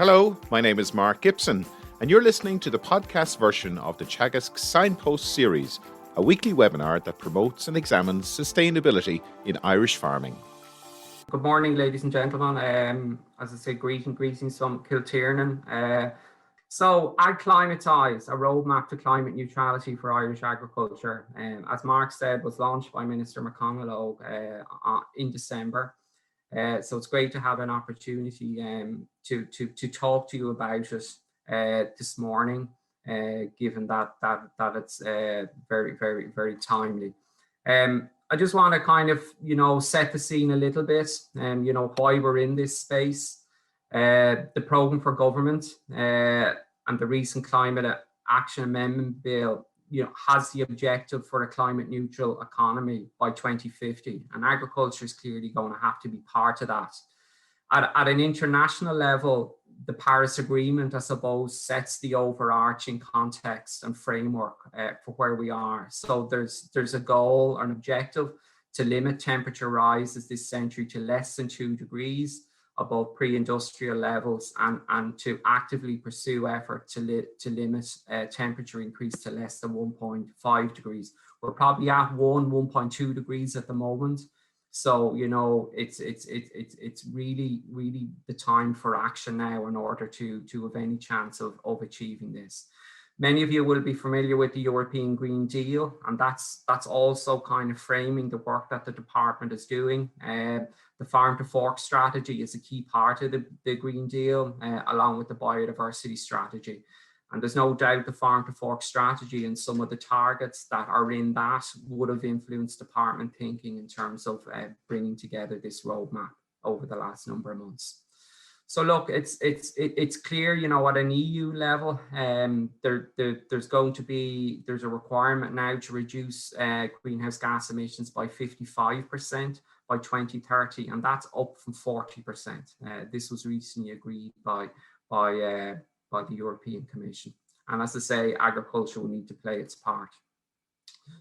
Hello, my name is Mark Gibson, and you're listening to the podcast version of the Teagasc Signpost series, a weekly webinar that promotes and examines sustainability in Irish farming. Good morning, ladies and gentlemen. As I say, greetings from Kiltiernan. So, AgClimatise, a roadmap to climate neutrality for Irish agriculture, as Mark said, was launched by Minister McConalogue in December. So it's great to have an opportunity to talk to you about it this morning, given that it's very timely. I just want to kind of, set the scene a little bit and, why we're in this space. The programme for government and the recent Climate Action Amendment Bill, has the objective for a climate neutral economy by 2050. And agriculture is clearly going to have to be part of that. At an international level, the Paris Agreement, I suppose, sets the overarching context and framework for where we are. So there's a goal, an objective to limit temperature rises this century to less than 2 degrees above pre-industrial levels, and to actively pursue effort to limit temperature increase to less than 1.5 degrees. We're probably at 1.2 degrees at the moment. So, it's really the time for action now in order to have any chance of achieving this. Many of you will be familiar with the European Green Deal, and that's also kind of framing the work that the department is doing. The farm to fork strategy is a key part of the Green Deal, along with the biodiversity strategy. And there's no doubt the farm to fork strategy and some of the targets that are in that would have influenced department thinking in terms of bringing together this roadmap over the last number of months. So look, it's clear, at an EU level, there's a requirement now to reduce greenhouse gas emissions by 55% by 2030, and that's up from 40%. This was recently agreed by the European Commission. And as I say, agriculture will need to play its part.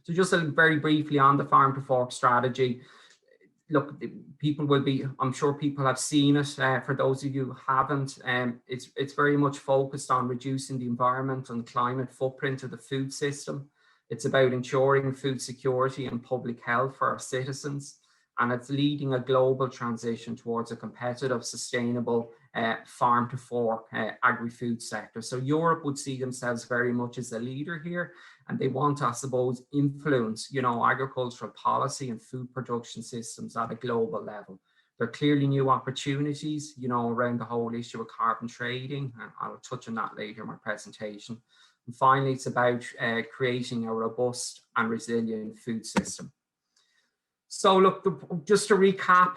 So just very briefly on the farm to fork strategy. Look, I'm sure people have seen it. For those of you who haven't, it's very much focused on reducing the environmental and climate footprint of the food system. It's about ensuring food security and public health for our citizens. And it's leading a global transition towards a competitive, sustainable farm to fork agri-food sector. So Europe would see themselves very much as a leader here, and they want to, I suppose, influence, agricultural policy and food production systems at a global level. There are clearly new opportunities, around the whole issue of carbon trading, and I'll touch on that later in my presentation. And finally, it's about creating a robust and resilient food system. So look, just to recap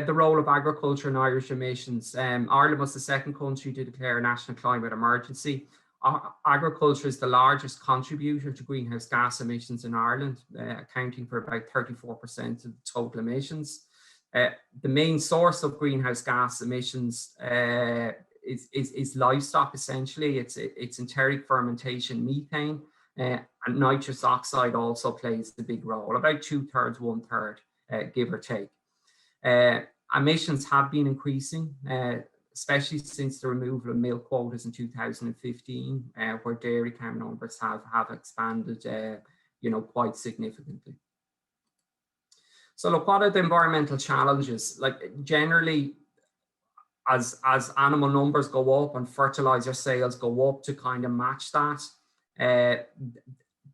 the role of agriculture in Irish emissions, Ireland was the second country to declare a national climate emergency. Agriculture is the largest contributor to greenhouse gas emissions in Ireland, accounting for about 34% of total emissions. The main source of greenhouse gas emissions is livestock, essentially. It's enteric fermentation methane, and nitrous oxide also plays a big role, about 2/3, 1/3, give or take. Emissions have been increasing, especially since the removal of milk quotas in 2015, where dairy cow numbers have expanded, quite significantly. So look, what are the environmental challenges? Like generally, as animal numbers go up and fertilizer sales go up to kind of match that,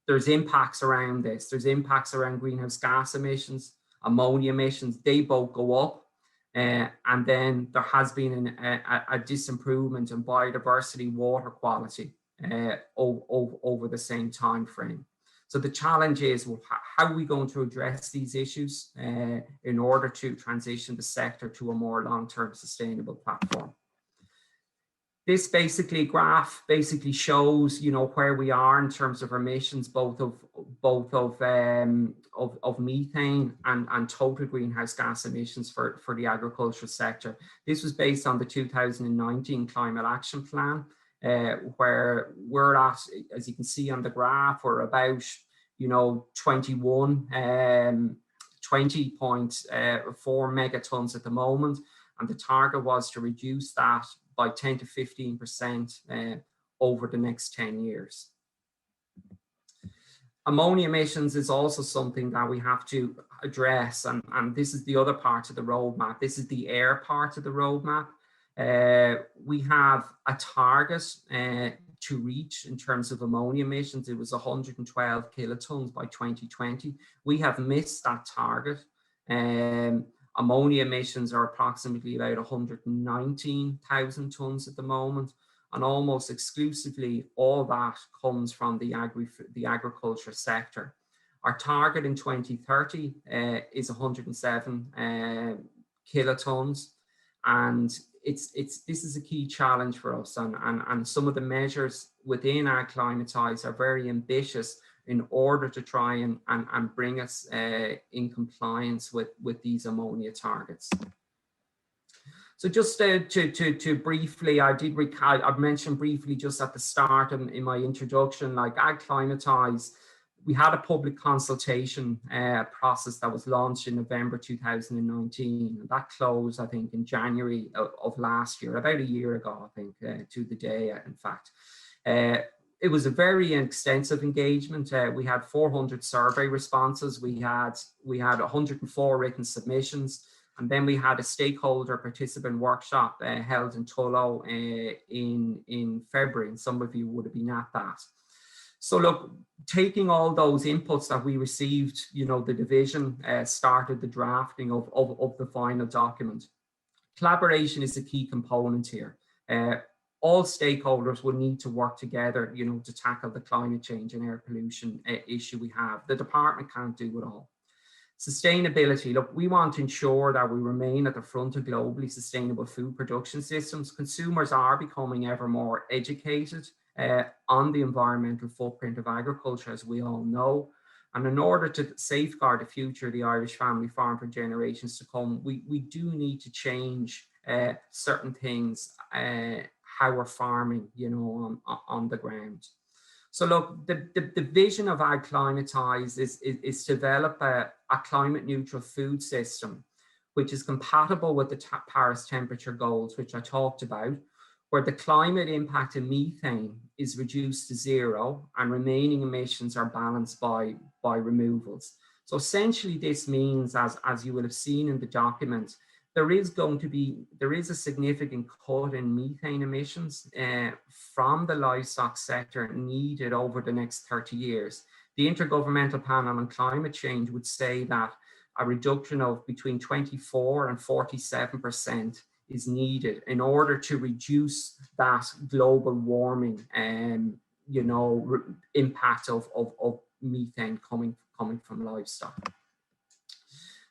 there's impacts around this. There's impacts around greenhouse gas emissions, ammonia emissions, they both go up. And then there has been a disimprovement in biodiversity, water quality over the same time frame. So the challenge is, well, how are we going to address these issues in order to transition the sector to a more long-term sustainable platform? This graph basically shows, where we are in terms of emissions, both of methane and total greenhouse gas emissions for the agricultural sector. This was based on the 2019 Climate Action Plan, where we're at, as you can see on the graph, we're about, 20.4 megatons at the moment, and the target was to reduce that by 10 to 15% over the next 10 years. Ammonia emissions is also something that we have to address, and this is the other part of the roadmap. This is the air part of the roadmap. We have a target to reach in terms of ammonia emissions. It was 112 kilotons by 2020. We have missed that target. Ammonia emissions are approximately about 119,000 tons at the moment, and almost exclusively all that comes from the agriculture sector. Our target in 2030 is 107 kilotons, and this is a key challenge for us, and some of the measures within AgClimatise are very ambitious in order to try and bring us in compliance with these ammonia targets. So just to briefly, I've mentioned briefly just at the start in my introduction, like AgClimatise, we had a public consultation process that was launched in November 2019. And that closed, I think, in January of last year, about a year ago, I think, to the day, in fact. It was a very extensive engagement. We had 400 survey responses. We had 104 written submissions. And then we had a stakeholder participant workshop held in Tullow in February, and some of you would have been at that. So look, taking all those inputs that we received, the division started the drafting of the final document. Collaboration is a key component here. All stakeholders will need to work together, to tackle the climate change and air pollution issue we have. The department can't do it all. Sustainability, look, we want to ensure that we remain at the front of globally sustainable food production systems. Consumers are becoming ever more educated on the environmental footprint of agriculture, as we all know. And in order to safeguard the future of the Irish family farm for generations to come, we do need to change certain things, how we're farming, on the ground. So look, the vision of AgClimatise is to develop a climate neutral food system, which is compatible with the Paris temperature goals, which I talked about, where the climate impact of methane is reduced to zero and remaining emissions are balanced by removals. So essentially this means, as you will have seen in the document, there is a significant cut in methane emissions from the livestock sector needed over the next 30 years. The Intergovernmental Panel on Climate Change would say that a reduction of between 24 and 47% is needed in order to reduce that global warming impact of methane coming from livestock.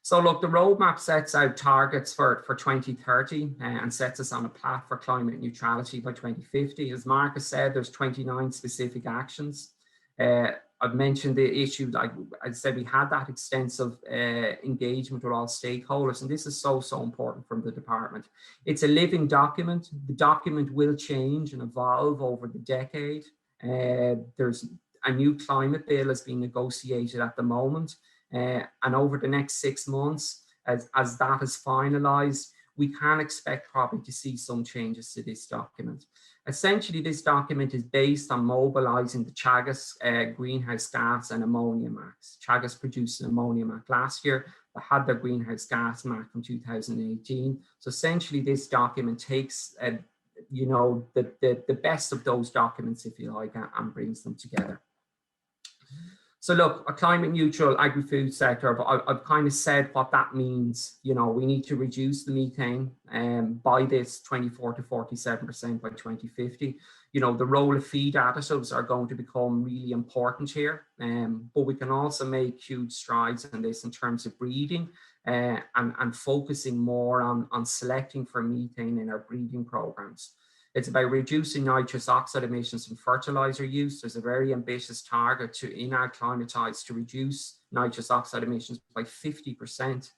So look, the roadmap sets out targets for 2030 and sets us on a path for climate neutrality by 2050. As Marcus said, there's 29 specific actions. I've mentioned the issue, like I said, we had that extensive engagement with all stakeholders, and this is so important from the department. It's a living document. The document will change and evolve over the decade. There's a new climate bill is being negotiated at the moment. And over the next 6 months, as that is finalised, we can expect probably to see some changes to this document. Essentially, this document is based on mobilising the Teagasc greenhouse gas and ammonia max. Teagasc produced an ammonia max last year. They had their greenhouse gas max from 2018. So essentially, this document takes the best of those documents, if you like, and brings them together. So look, a climate neutral agri-food sector, I've kind of said what that means. We need to reduce the methane by this 24 to 47% by 2050. The role of feed additives are going to become really important here, but we can also make huge strides in this in terms of breeding and focusing more on selecting for methane in our breeding programs. It's about reducing nitrous oxide emissions from fertilizer use. There's a very ambitious target in AgClimatise to reduce nitrous oxide emissions by 50%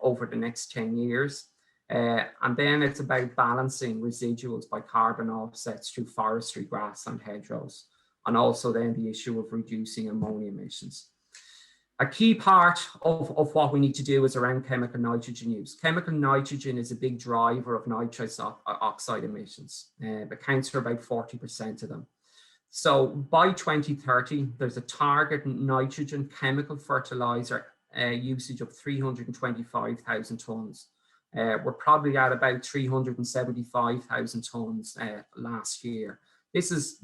over the next 10 years. And then it's about balancing residuals by carbon offsets through forestry, grass and hedgerows. And also then the issue of reducing ammonia emissions. A key part of what we need to do is around chemical nitrogen use. Chemical nitrogen is a big driver of nitrous oxide emissions. It accounts for about 40% of them. So by 2030, there's a target nitrogen chemical fertilizer usage of 325,000 tonnes. We're probably at about 375,000 tonnes last year. This is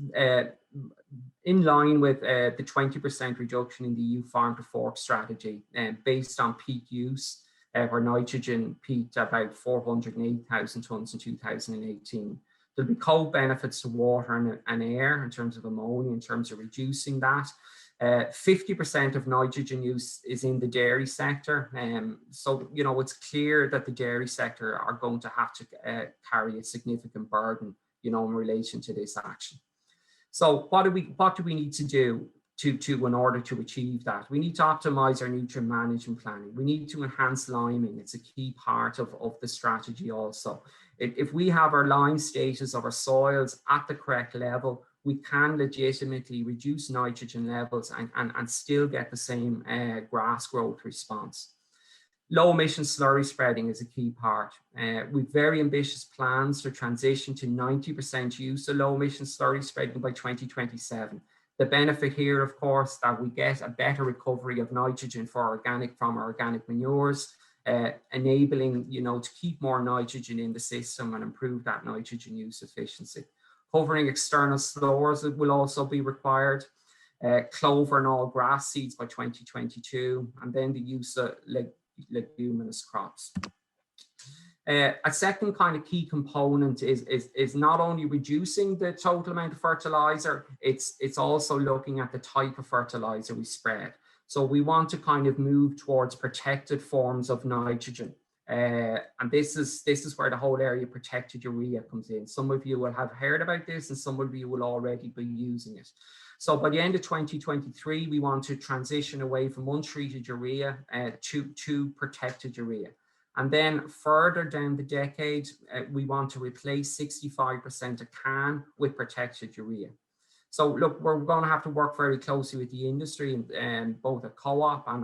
in line with the 20% reduction in the EU Farm to Fork strategy based on peak use, where nitrogen peaked about 408,000 tonnes in 2018. There'll be co-benefits to water and air in terms of ammonia, in terms of reducing that. 50% of nitrogen use is in the dairy sector. So, you know, it's clear that the dairy sector are going to have to carry a significant burden, you know, in relation to this action. So what do we need to do in order to achieve that? We need to optimize our nutrient management planning. We need to enhance liming. It's a key part of the strategy also. If we have our lime status of our soils at the correct level, we can legitimately reduce nitrogen levels and still get the same grass growth response. Low emission slurry spreading is a key part. We've very ambitious plans to transition to 90% use of low emission slurry spreading by 2027. The benefit here, of course, that we get a better recovery of nitrogen from our organic manures, enabling, you know, to keep more nitrogen in the system and improve that nitrogen use efficiency. Covering external slurs will also be required. Clover and all grass seeds by 2022, and then the use of leguminous crops. A second kind of key component is not only reducing the total amount of fertilizer, it's also looking at the type of fertilizer we spread. So we want to kind of move towards protected forms of nitrogen. And this is where the whole area of protected urea comes in. Some of you will have heard about this and some of you will already be using it. So by the end of 2023, we want to transition away from untreated urea to protected urea. And then further down the decade, we want to replace 65% of CAN with protected urea. So look, we're going to have to work very closely with the industry and both a co-op and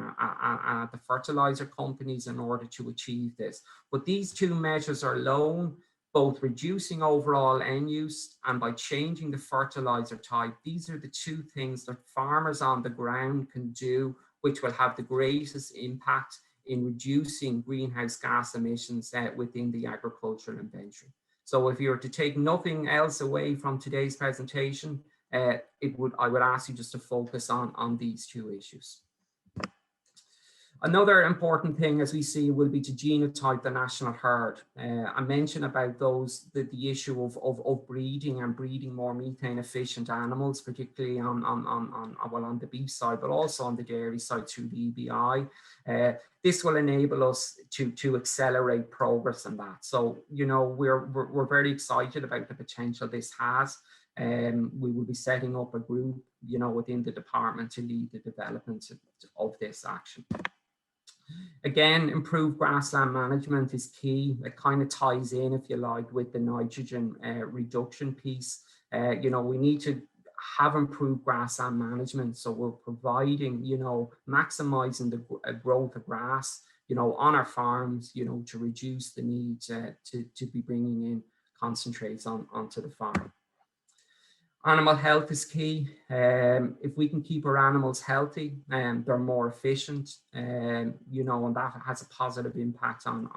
the fertilizer companies in order to achieve this. But these two measures are alone, both reducing overall end use and by changing the fertilizer type, these are the two things that farmers on the ground can do, which will have the greatest impact in reducing greenhouse gas emissions within the agricultural inventory. So if you were to take nothing else away from today's presentation, I would ask you just to focus on these two issues. Another important thing, as we see, will be to genotype the national herd. I mentioned about the issue of breeding and breeding more methane efficient animals, particularly on the beef side, but also on the dairy side through the EBI. This will enable us to accelerate progress in that. So, you know, we're very excited about the potential this has. We will be setting up a group, you know, within the department to lead the development of this action. Again, improved grassland management is key. It kind of ties in, if you like, with the nitrogen reduction piece. You know, we need to have improved grassland management. So we're providing, you know, maximizing the growth of grass, you know, on our farms, you know, to reduce the need to be bringing in concentrates onto the farm. Animal health is key. If we can keep our animals healthy, they're more efficient, you know, and that has a positive impact on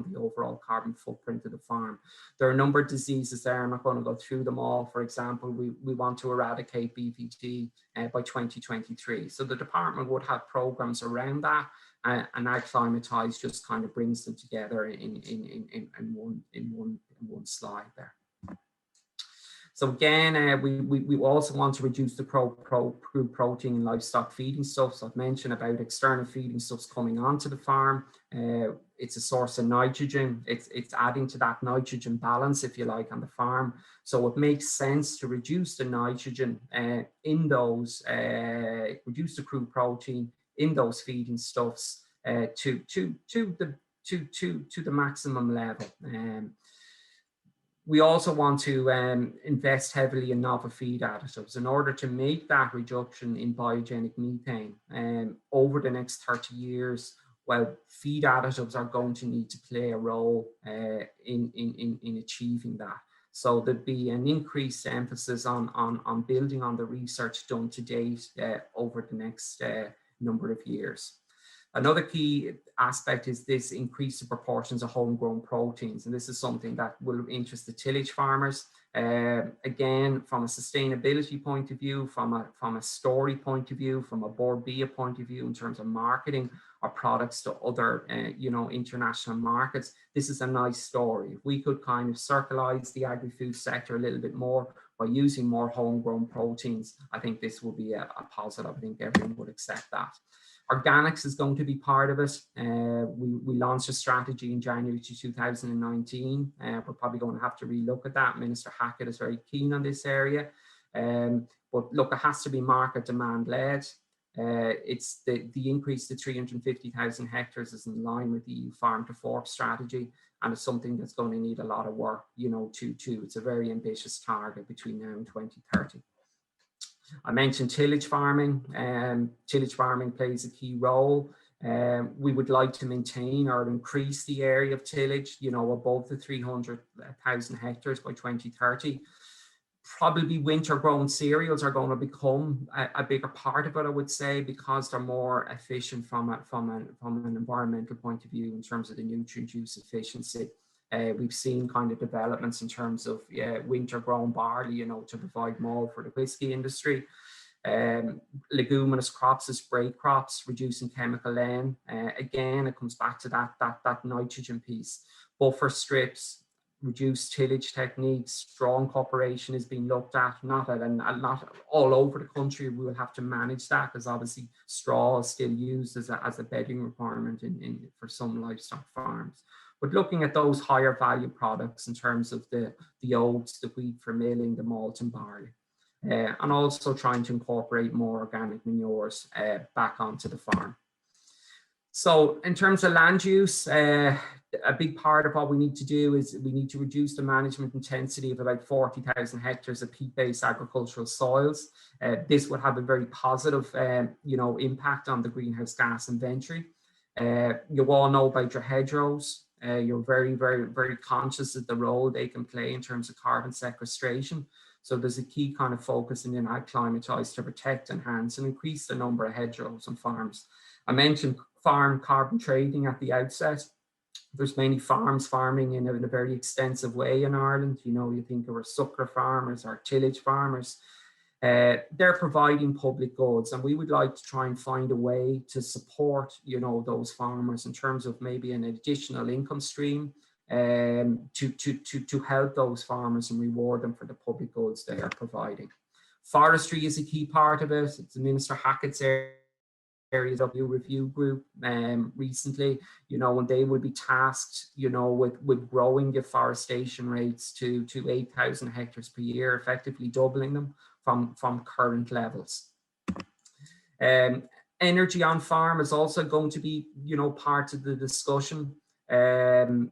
the overall carbon footprint of the farm. There are a number of diseases there. I'm not going to go through them all. For example, we want to eradicate BVT by 2023. So the department would have programs around that, and AgClimatise just kind of brings them together in one slide there. So again, we also want to reduce the crude protein in livestock feeding stuffs. I've mentioned about external feeding stuffs coming onto the farm. It's a source of nitrogen. It's adding to that nitrogen balance, if you like, on the farm. So it makes sense to reduce the nitrogen in those, reduce the crude protein in those feeding stuffs to the maximum level. We also want to invest heavily in novel feed additives in order to make that reduction in biogenic methane. Over the next 30 years, well, feed additives are going to need to play a role in achieving that. So there'd be an increased emphasis on building on the research done to date over the next number of years. Another key aspect is this increased proportions of homegrown proteins, and this is something that will interest the tillage farmers. Again, from a sustainability point of view, from a story point of view, from a board BIA point of view, in terms of marketing our products to other, international markets, this is a nice story. If we could kind of circularize the agri-food sector a little bit more by using more homegrown proteins, I think this will be a positive. I think everyone would accept that. Organics is going to be part of it. We launched a strategy in January 2019. We're probably going to have to relook at that. Minister Hackett is very keen on this area. But look, it has to be market demand led. It's the increase to 350,000 hectares is in line with the EU Farm to Fork strategy, and it's something that's going to need a lot of work, it's a very ambitious target between now and 2030. I mentioned tillage farming. Tillage farming plays a key role. We would like to maintain or increase the area of tillage, above the 300,000 hectares by 2030. Probably winter grown cereals are going to become a bigger part of it, I would say, because they're more efficient from an environmental point of view in terms of the nutrient use efficiency. We've seen kind of developments in terms of winter grown barley, to provide malt for the whiskey industry. Leguminous crops as break crops, reducing chemical N. Again, it comes back to that nitrogen piece. Buffer strips, reduced tillage techniques, strong cooperation is being looked at, not all over the country. We will have to manage that because obviously straw is still used as a bedding requirement for some livestock farms. But looking at those higher value products in terms of the oats, the wheat for milling, the malt and barley, and also trying to incorporate more organic manures back onto the farm. So in terms of land use, a big part of what we need to do is we need to reduce the management intensity of about 40,000 hectares of peat-based agricultural soils. This would have a very positive, impact on the greenhouse gas inventory. You all know about your hedgerows. You're very, very, very conscious of the role they can play in terms of carbon sequestration. So there's a key kind of focus in AgClimatise to protect, enhance, and increase the number of hedgerows on farms. I mentioned farm carbon trading at the outset. There's many farms farming in a very extensive way in Ireland. You think of our suckler farmers, our tillage farmers. They're providing public goods, and we would like to try and find a way to support, those farmers in terms of maybe an additional income stream to help those farmers and reward them for the public goods they are providing. Forestry is a key part of it. It's Minister Hackett's areas of your review group recently, and they will be tasked, with growing deforestation rates to 8,000 hectares per year, effectively doubling them from current levels. Energy on farm is also going to be, part of the discussion. There's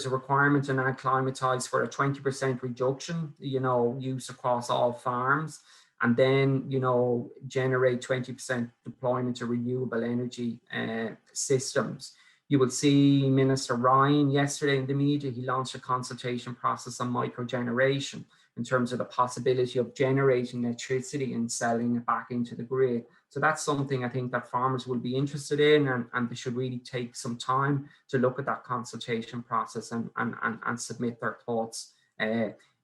a requirement in AgClimatise for a 20% reduction, use across all farms, and then, generate 20% deployment of renewable energy systems. You will see Minister Ryan yesterday in the media, he launched a consultation process on microgeneration in terms of the possibility of generating electricity and selling it back into the grid. So that's something I think that farmers will be interested in, and they should really take some time to look at that consultation process and submit their thoughts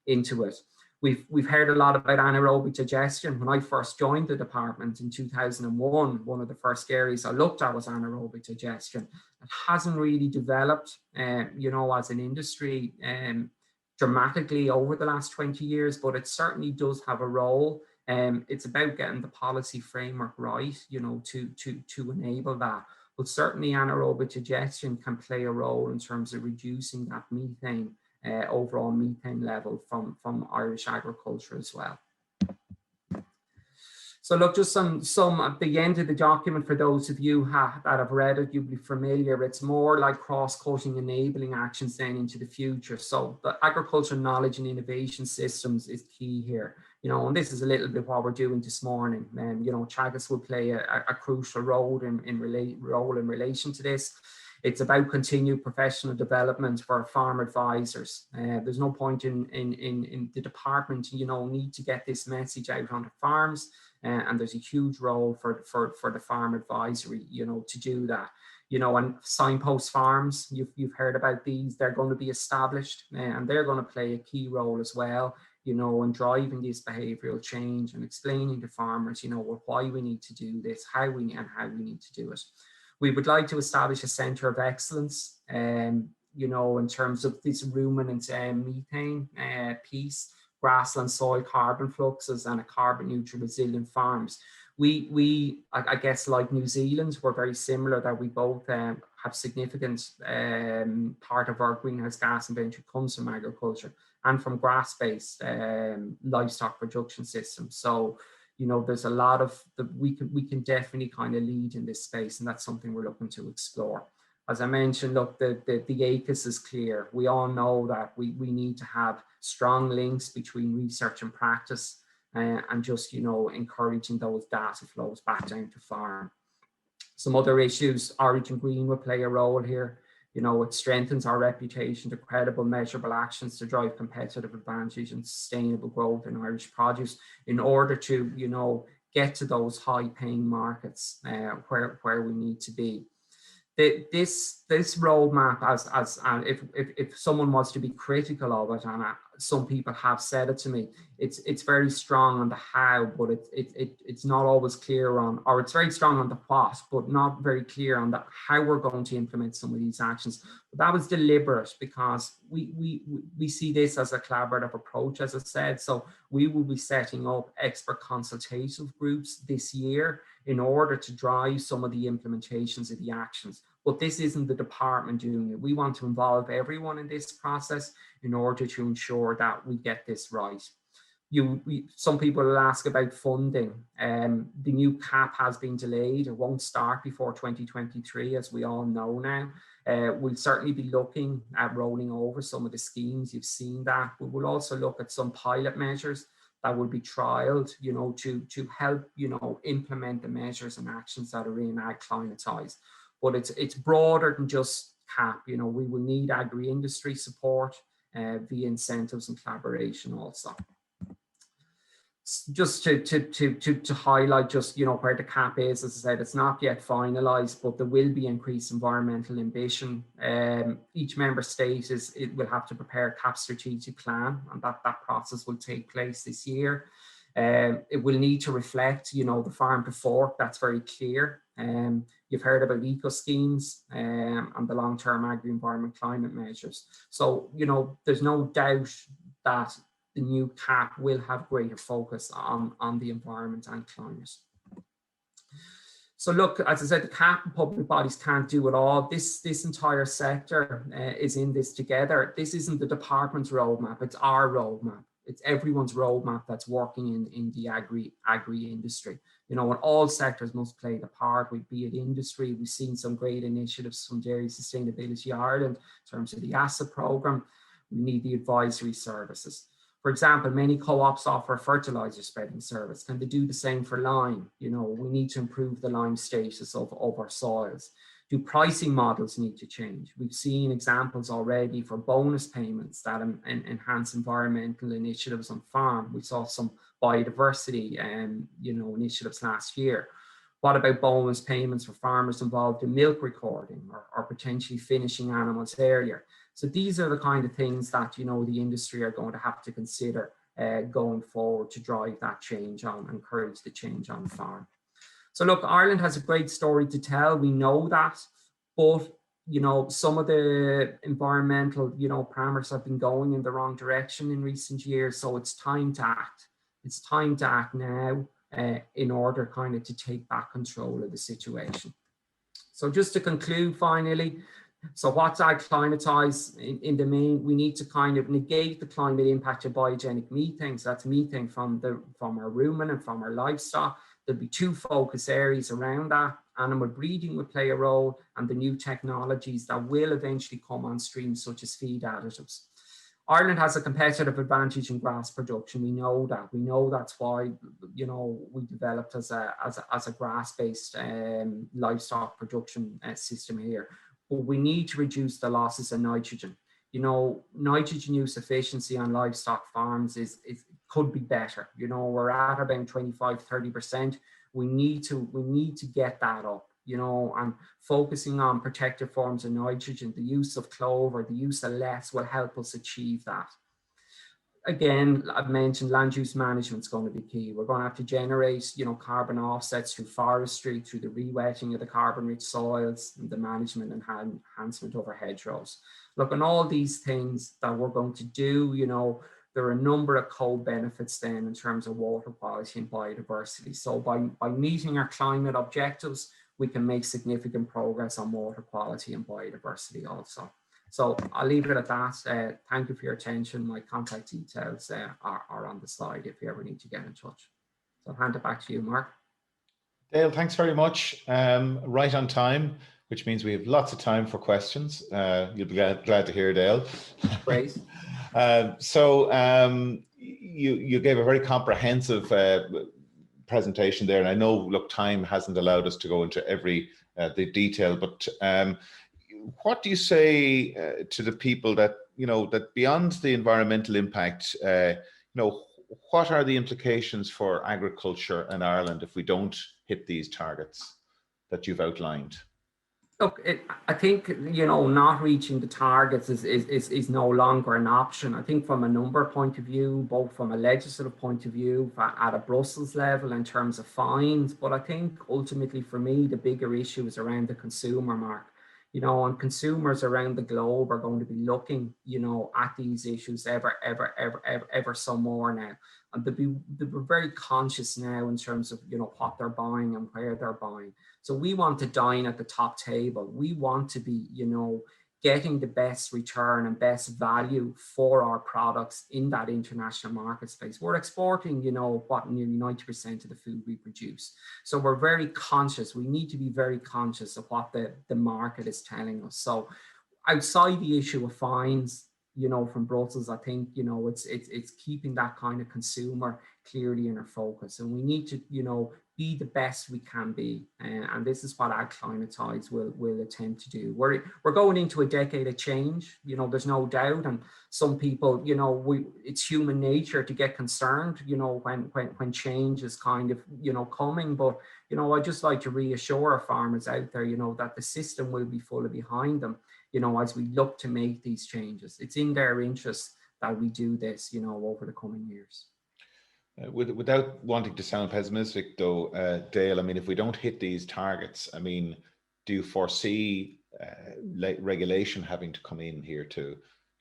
into it. We've heard a lot about anaerobic digestion. When I first joined the department in 2001, one of the first areas I looked at was anaerobic digestion. It hasn't really developed, as an industry dramatically over the last 20 years, but it certainly does have a role. It's about getting the policy framework right, to enable that. But certainly anaerobic digestion can play a role in terms of reducing that methane, overall methane level from Irish agriculture as well. So look, just some at the end of the document, for those of you that have read it, you'll be familiar. It's more like cross-cutting enabling actions then into the future. So the agricultural knowledge and innovation systems is key here. And this is a little bit what we're doing this morning. Teagasc will play a crucial role in relation to this. It's about continued professional development for farm advisors. There's no point in the department, need to get this message out onto farms. And there's a huge role for the farm advisory, to do that. And signpost farms, you've heard about these, they're going to be established and they're going to play a key role as well, in driving this behavioural change and explaining to farmers, why we need to do this, how we need to do it. We would like to establish a centre of excellence, in terms of this ruminant methane piece, grassland soil carbon fluxes, and a carbon neutral resilient farms. I guess like New Zealand, we're very similar, that we both have significant part of our greenhouse gas inventory comes from agriculture and from grass-based livestock production systems. So, there's a lot of we can definitely kind of lead in this space, and that's something we're looking to explore. As I mentioned, look, the ACUS is clear. We all know that we need to have strong links between research and practice, and just, encouraging those data flows back down to farm. Some other issues, Origin Green will play a role here. It strengthens our reputation to credible, measurable actions to drive competitive advantage and sustainable growth in Irish produce, in order to, get to those high-paying markets where we need to be. This roadmap, if someone was to be critical of it, and some people have said it to me, it's very strong on the how, but it's not always clear on, or it's very strong on the what, but not very clear on the how we're going to implement some of these actions. But that was deliberate, because we see this as a collaborative approach, as I said. So we will be setting up expert consultative groups this year in order to drive some of the implementations of the actions. But this isn't the department doing it. We want to involve everyone in this process in order to ensure that we get this right. Some people will ask about funding. The new CAP has been delayed. It won't start before 2023, as we all know now. We'll certainly be looking at rolling over some of the schemes. You've seen that. We will also look at some pilot measures that will be trialed, to help, implement the measures and actions that are in AgClimatise. But it's broader than just CAP. We will need agri-industry support via incentives and collaboration also. Just to highlight just, where the CAP is, as I said, it's not yet finalised, but there will be increased environmental ambition. Each member state will have to prepare a CAP strategic plan, and that process will take place this year. It will need to reflect, the farm to fork. That's very clear. You've heard about eco schemes and the long-term agri-environment climate measures. So, there's no doubt that the new CAP will have greater focus on the environment and climate. So look, as I said, the CAP and public bodies can't do it all. This entire sector is in this together. This isn't the department's roadmap, it's our roadmap. It's everyone's roadmap that's working in the agri industry. And all sectors must play the part, be it industry. We've seen some great initiatives from Dairy Sustainability Ireland in terms of the asset programme. We need the advisory services. For example, many co-ops offer a fertiliser spreading service. Can they do the same for lime? We need to improve the lime status of our soils. Do pricing models need to change? We've seen examples already for bonus payments that enhance environmental initiatives on farm. We saw some biodiversity initiatives last year. What about bonus payments for farmers involved in milk recording or potentially finishing animals earlier? So these are the kind of things that, the industry are going to have to consider going forward to drive that change on, encourage the change on farm. So look, Ireland has a great story to tell. We know that, but, some of the environmental, parameters have been going in the wrong direction in recent years. So it's time to act. It's time to act now in order kind of to take back control of the situation. So just to conclude finally, so what's AgClimatise? In the main, we need to kind of negate the climate impact of biogenic methane. So that's methane from our rumen and from our livestock. There'll be two focus areas around that. Animal breeding will play a role, and the new technologies that will eventually come on stream, such as feed additives. Ireland has a competitive advantage in grass production. We know that. We know that's why, you know, we developed as a grass-based livestock production system here. But we need to reduce the losses of nitrogen. You know, nitrogen use efficiency on livestock farms could be better. You know, we're at about 25–30%. We need to get that up, you know, and focusing on protective forms of nitrogen, the use of clover, the use of less will help us achieve that. Again, I've mentioned land use management is going to be key. We're going to have to generate, you know, carbon offsets through forestry, through the rewetting of the carbon-rich soils, and the management and enhancement over hedgerows. Look, on all these things that we're going to do, you know, there are a number of co-benefits then in terms of water quality and biodiversity. So by meeting our climate objectives, we can make significant progress on water quality and biodiversity also. So I'll leave it at that. Thank you for your attention. My contact details are on the slide if you ever need to get in touch. So I'll hand it back to you, Mark. Dale, thanks very much. Right on time, which means we have lots of time for questions. You'll be glad to hear, Dale. Great. You gave a very comprehensive presentation there, and I know, look, time hasn't allowed us to go into every the detail, but what do you say to the people that, you know, that beyond the environmental impact, you know, what are the implications for agriculture in Ireland if we don't hit these targets that you've outlined? Look, I think, you know, not reaching the targets is no longer an option. I think from a number point of view, both from a legislative point of view, at a Brussels level in terms of fines, but I think ultimately for me, the bigger issue is around the consumer, Mark. You know, and consumers around the globe are going to be looking, you know, at these issues ever so more now. And they'll be very conscious now in terms of, you know, what they're buying and where they're buying. So we want to dine at the top table. We want to be, you know, getting the best return and best value for our products in that international market space. We're exporting, you know, what, nearly 90% of the food we produce. So we're very conscious. We need to be very conscious of what the market is telling us. So outside the issue of fines, you know, from Brussels, I think, you know, it's keeping that kind of consumer clearly in our focus. And we need to, you know, be the best we can be. And this is what AgClimatise will attempt to do. We're going into a decade of change, you know, there's no doubt. And some people, you know, it's human nature to get concerned, you know, when change is kind of, you know, coming. But, you know, I just like to reassure our farmers out there, you know, that the system will be fully behind them, you know, as we look to make these changes. It's in their interest that we do this, you know, over the coming years. Without wanting to sound pessimistic though, Dale, I mean, if we don't hit these targets, I mean, do you foresee regulation having to come in here to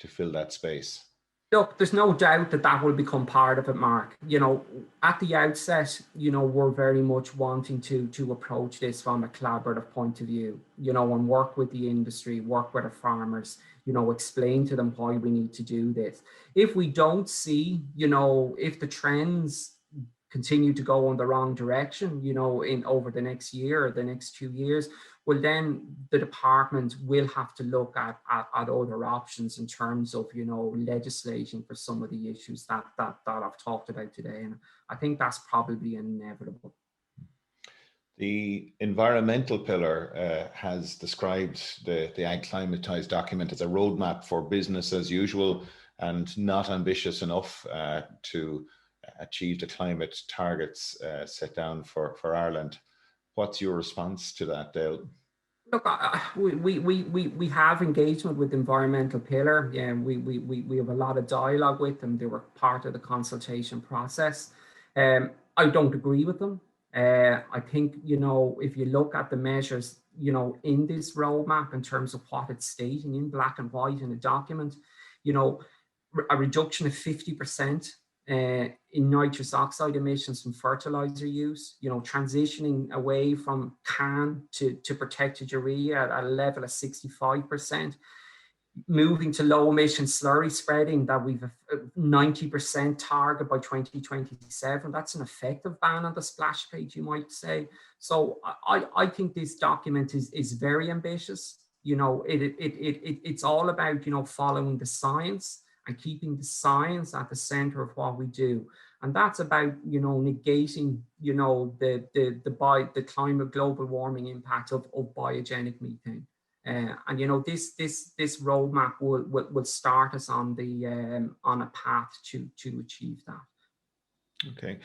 fill that space? Look, there's no doubt that will become part of it, Mark. You know, at the outset, you know, we're very much wanting to approach this from a collaborative point of view, you know, and work with the industry, work with our farmers, you know, explain to them why we need to do this. If we don't see, you know, if the trends continue to go in the wrong direction, you know, over the next year or the next 2 years, well, then the department will have to look at other options in terms of, you know, legislating for some of the issues that I've talked about today. And I think that's probably inevitable. The environmental pillar has described the AgClimatise document as a roadmap for business as usual and not ambitious enough to achieve the climate targets set down for Ireland. What's your response to that, Dale? Look, we have engagement with the environmental pillar. Yeah, we have a lot of dialogue with them. They were part of the consultation process. I don't agree with them. I think, you know, if you look at the measures, you know, in this roadmap in terms of what it's stating in black and white in a document, you know, a reduction of 50% in nitrous oxide emissions from fertilizer use, you know, transitioning away from CAN to protected urea at a level of 65%. moving to low emission slurry spreading, that we've a 90% target by 2027. That's an effective ban on the splash page, you might say. So I think this document is very ambitious. You know, it's all about, you know, following the science and keeping the science at the center of what we do. And that's about, you know, negating, you know, the climate global warming impact of biogenic methane. And you know, this roadmap will start us on a path to achieve that. Okay,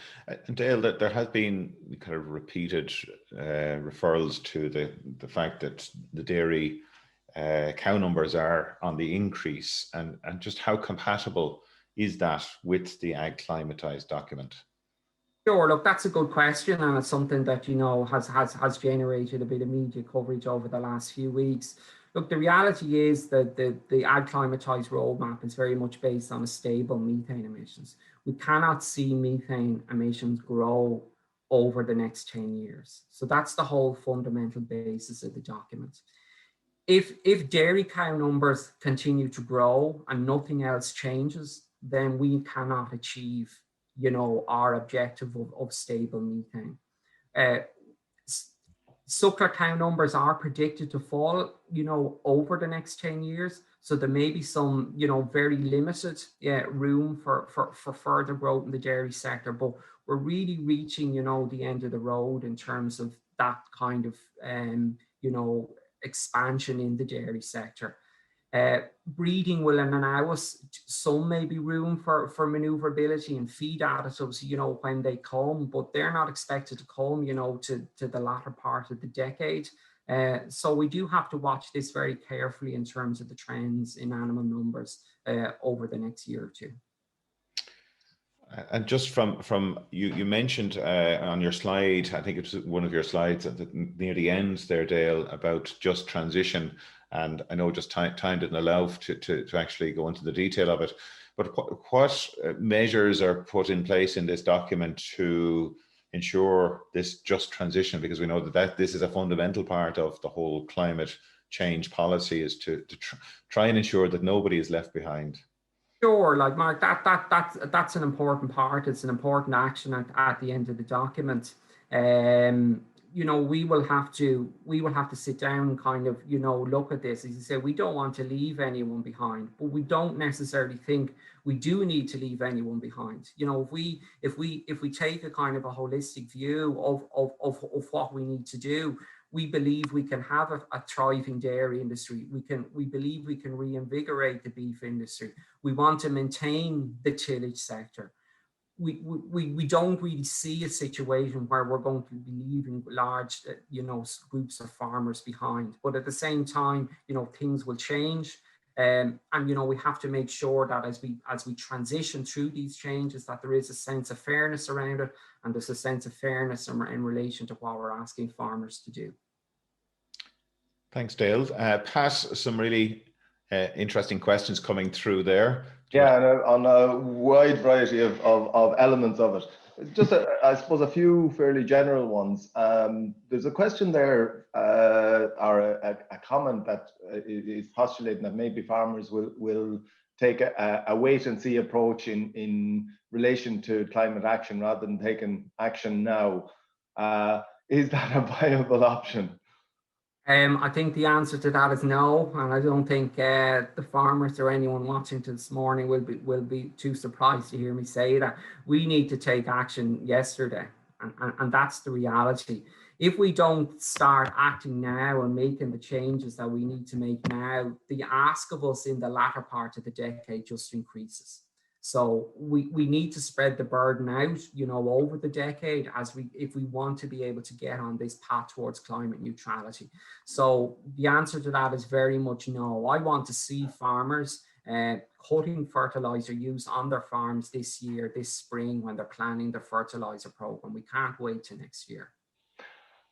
and Dale, that there has been kind of repeated referrals to the fact that the dairy cow numbers are on the increase, and just how compatible is that with the AgClimatise document? Sure, look, that's a good question, and it's something that, you know, has generated a bit of media coverage over the last few weeks. Look, the reality is that the AgClimatise roadmap is very much based on a stable methane emissions. We cannot see methane emissions grow over the next 10 years. So that's the whole fundamental basis of the document. If dairy cow numbers continue to grow and nothing else changes, then we cannot achieve, you know, our objective of stable methane. Suckler cow numbers are predicted to fall, you know, over the next 10 years. So there may be some, you know, very limited room for further growth in the dairy sector, but we're really reaching, you know, the end of the road in terms of that kind of, you know, expansion in the dairy sector. Breeding will allow us some maybe room for maneuverability and feed additives, you know, when they come, but they're not expected to come, you know, to the latter part of the decade. So we do have to watch this very carefully in terms of the trends in animal numbers over the next year or two. And just from you mentioned on your slide, I think it was one of your slides near the end there, Dale, about just transition. And I know just time didn't allow to actually go into the detail of it. But what measures are put in place in this document to ensure this just transition? Because we know that this is a fundamental part of the whole climate change policy, is to try and ensure that nobody is left behind. Sure, like Mark, that's an important part. It's an important action at the end of the document. You know, we will have to sit down and kind of, you know, look at this. As you say, we don't want to leave anyone behind, but we don't necessarily think we do need to leave anyone behind. You know, if we take a kind of a holistic view of what we need to do, we believe we can have a thriving dairy industry. We believe we can reinvigorate the beef industry. We want to maintain the tillage sector. We don't really see a situation where we're going to be leaving large, you know, groups of farmers behind. But at the same time, you know, things will change. And, you know, we have to make sure that as we transition through these changes, that there is a sense of fairness around it, and there's a sense of fairness in relation to what we're asking farmers to do. Thanks, Dale. Pat, some really interesting questions coming through there. Yeah, and on a wide variety of elements of it. Just, I suppose, a few fairly general ones. There's a question there, or a comment that is postulating that maybe farmers will take a wait-and-see approach in relation to climate action rather than taking action now. Is that a viable option? I think the answer to that is no, and I don't think the farmers or anyone watching this morning will be too surprised to hear me say that. We need to take action yesterday, and that's the reality. If we don't start acting now and making the changes that we need to make now, the ask of us in the latter part of the decade just increases. So we need to spread the burden out, you know, over the decade if we want to be able to get on this path towards climate neutrality. So the answer to that is very much no. I want to see farmers cutting fertilizer use on their farms this year, this spring, when they're planning their fertilizer program. We can't wait till next year.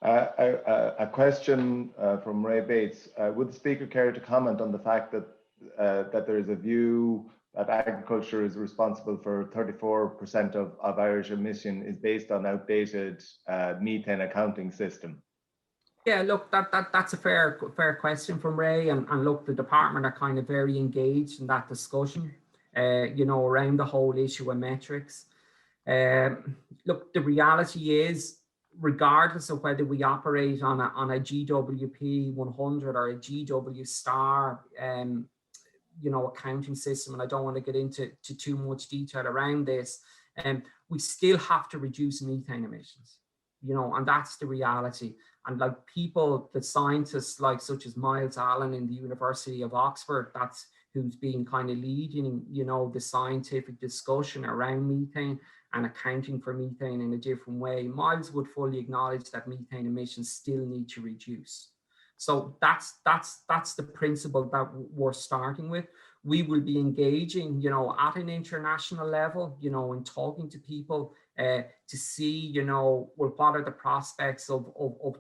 A question from Ray Bates. Would the speaker care to comment on the fact that there is a view that agriculture is responsible for 34% of Irish emission is based on outdated methane accounting system? Yeah, look, that's a fair question from Ray, and look, the department are kind of very engaged in that discussion, you know, around the whole issue of metrics. Look, the reality is, regardless of whether we operate on a GWP 100 or a GW star, you know, accounting system, and I don't want to get into too much detail around this, we still have to reduce methane emissions, you know, and that's the reality. And like people, the scientists like such as Miles Allen in the University of Oxford, that's who's been kind of leading, you know, the scientific discussion around methane and accounting for methane in a different way. Miles would fully acknowledge that methane emissions still need to reduce. So that's the principle that we're starting with. We will be engaging, you know, at an international level, you know, and talking to people to see, you know, well, what are the prospects of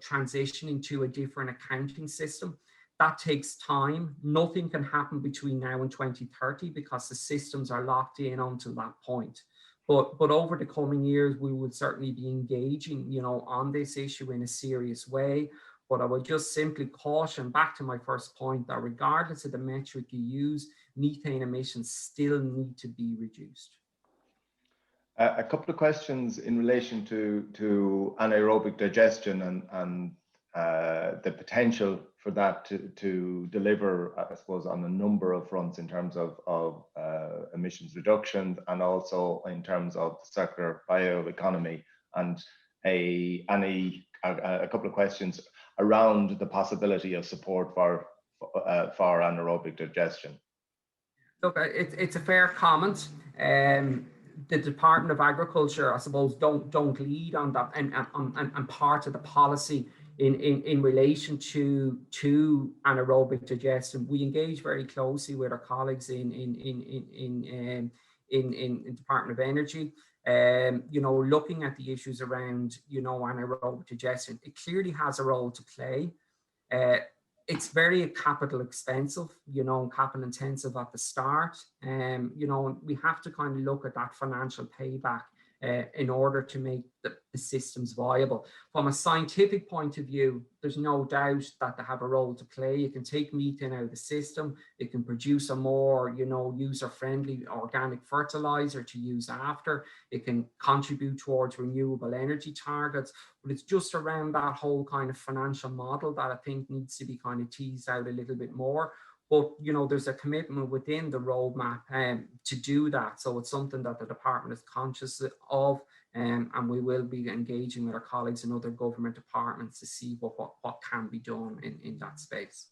transitioning to a different accounting system. That takes time. Nothing can happen between now and 2030 because the systems are locked in until that point. But over the coming years, we will certainly be engaging, you know, on this issue in a serious way. But I would just simply caution, back to my first point, that regardless of the metric you use, methane emissions still need to be reduced. A couple of questions in relation to anaerobic digestion and the potential for that to deliver, I suppose, on a number of fronts in terms of emissions reduction and also in terms of circular bioeconomy, and a couple of questions around the possibility of support for anaerobic digestion. Look, it's a fair comment. The Department of Agriculture, I suppose, don't lead on that, and part of the policy in relation to anaerobic digestion. We engage very closely with our colleagues in Department of Energy. You know, looking at the issues around, you know, anaerobic digestion, it clearly has a role to play. It's very capital expensive, you know, capital intensive at the start. You know, we have to kind of look at that financial payback in order to make the systems viable. From a scientific point of view, there's no doubt that they have a role to play. It can take methane out of the system. It can produce a more, you know, user-friendly organic fertilizer to use after. It can contribute towards renewable energy targets. But it's just around that whole kind of financial model that I think needs to be kind of teased out a little bit more. But, you know, there's a commitment within the roadmap to do that. So it's something that the department is conscious of, and we will be engaging with our colleagues in other government departments to see what can be done in that space.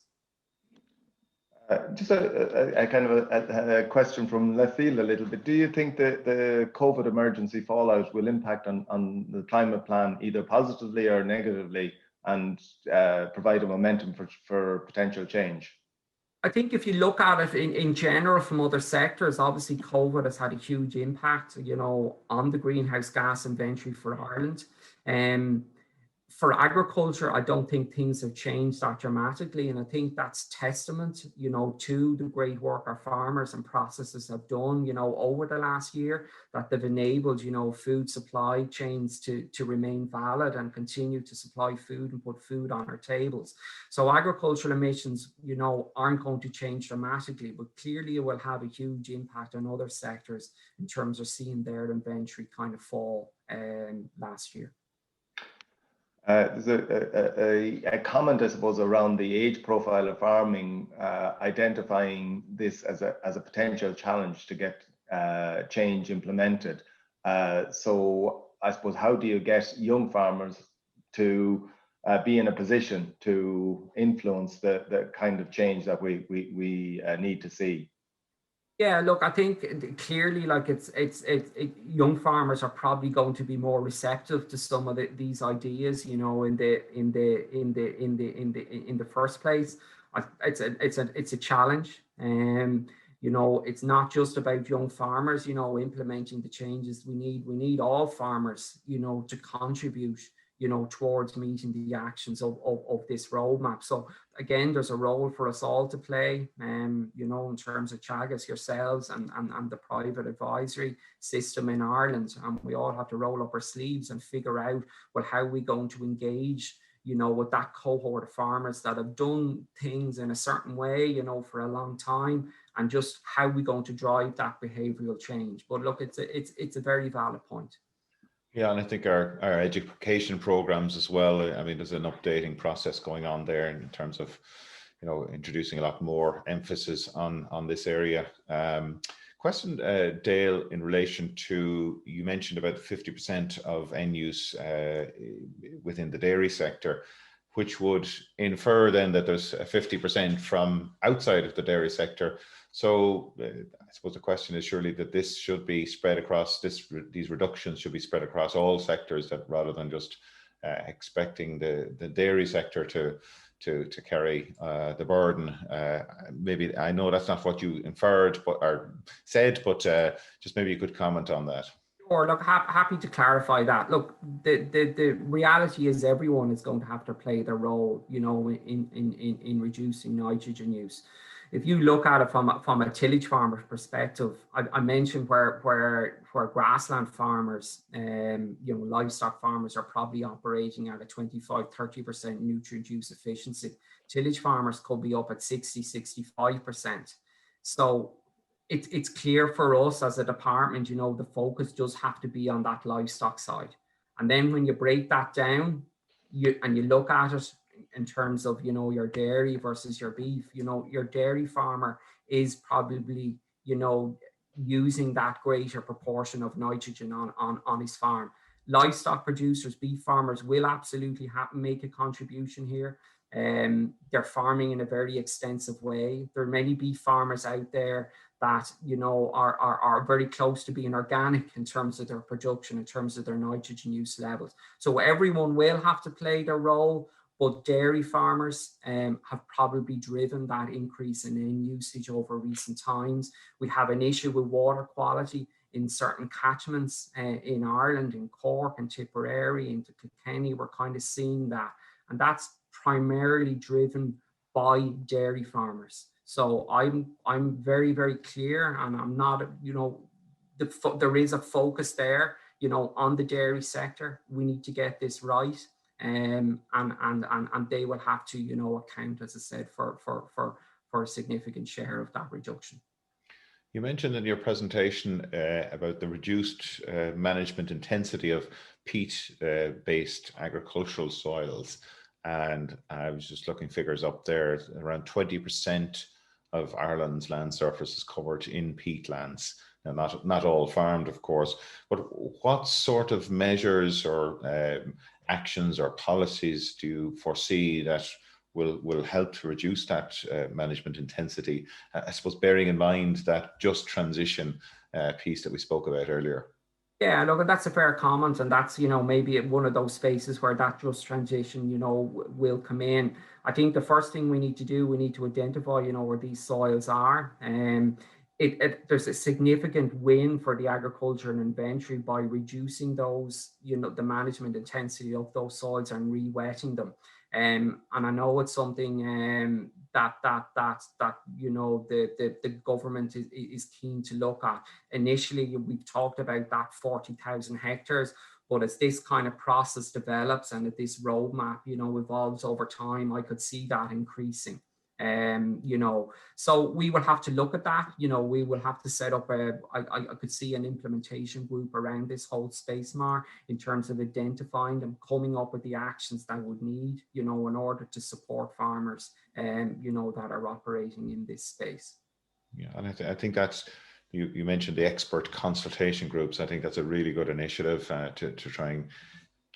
Just a kind of a question from left field a little bit. Do you think that the COVID emergency fallout will impact on the climate plan either positively or negatively, and provide a momentum for potential change? I think if you look at it in general from other sectors, obviously COVID has had a huge impact, you know, on the greenhouse gas inventory for Ireland. For agriculture, I don't think things have changed that dramatically. And I think that's testament, you know, to the great work our farmers and processors have done, you know, over the last year, that they've enabled, you know, food supply chains to remain valid and continue to supply food and put food on our tables. So agricultural emissions, you know, aren't going to change dramatically, but clearly it will have a huge impact on other sectors in terms of seeing their inventory kind of fall last year. There's a comment, I suppose, around the age profile of farming, identifying this as a potential challenge to get change implemented. So I suppose, how do you get young farmers to be in a position to influence the kind of change that we need to see? Yeah, look, I think clearly, like young farmers are probably going to be more receptive to some of these ideas, you know, in the first place. It's a challenge, and you know, it's not just about young farmers, you know, implementing the changes. We need all farmers, you know, to contribute, you know, towards meeting the actions of this roadmap. So again, there's a role for us all to play, you know, in terms of Teagasc, yourselves and the private advisory system in Ireland. And we all have to roll up our sleeves and figure out, well, how are we going to engage, with that cohort of farmers that have done things in a certain way, for a long time, and just how we're going to drive that behavioural change. But look, it's a very valid point. Yeah, and I think our education programs as well. I mean, there's an updating process going on there in terms of, introducing a lot more emphasis on this area. Question, Dale, in relation to, you mentioned about 50% of end use within the dairy sector, which would infer then that there's a 50% from outside of the dairy sector. So I suppose the question is surely that this should be spread across, these reductions should be spread across all sectors, that rather than just expecting the dairy sector to carry the burden. Maybe, I know that's not what you inferred or said, but just maybe you could comment on that. Or look, happy to clarify that. Look, the reality is everyone is going to have to play their role, in reducing nitrogen use. If you look at it from a tillage farmer's perspective, I mentioned where grassland farmers, livestock farmers are probably operating at a 25-30% nutrient use efficiency. Tillage farmers could be up at 60-65%. So it's clear for us as a department, the focus does have to be on that livestock side. And then when you break that down, you look at it in terms of, your dairy versus your beef, your dairy farmer is probably, using that greater proportion of nitrogen on his farm. Livestock producers, beef farmers will absolutely make a contribution here. They're farming in a very extensive way. There are many beef farmers out there that, are very close to being organic in terms of their production, in terms of their nitrogen use levels. So everyone will have to play their role, but dairy farmers have probably driven that increase in end usage over recent times. We have an issue with water quality in certain catchments in Ireland, in Cork and Tipperary, into Kilkenny. We're kind of seeing that. And that's primarily driven by dairy farmers. So I'm very, very clear, and I'm not, there is a focus there, on the dairy sector. We need to get this right. And they will have to, account, as I said, for a significant share of that reduction. You mentioned in your presentation about the reduced management intensity of peat-based agricultural soils. And I was just looking figures up there, around 20% of Ireland's land surface is covered in peatlands. Now, not all farmed, of course, but what sort of measures or actions or policies do you foresee that will help to reduce that management intensity? I suppose bearing in mind that just transition piece that we spoke about earlier. Yeah, look, that's a fair comment, and that's, maybe one of those spaces where that just transition, will come in. I think the first thing we need to do, we need to identify, where these soils are. There's a significant win for the agriculture and inventory by reducing those, the management intensity of those soils and re-wetting them. And I know it's something that the government is keen to look at. Initially, we've talked about that 40,000 hectares, but as this kind of process develops and as this roadmap, evolves over time, I could see that increasing. So we will have to look at that. We will have to set up I could see an implementation group around this whole space, Mar, in terms of identifying and coming up with the actions that would need, in order to support farmers, that are operating in this space. Yeah, and I think that's, you mentioned the expert consultation groups. I think that's a really good initiative to try and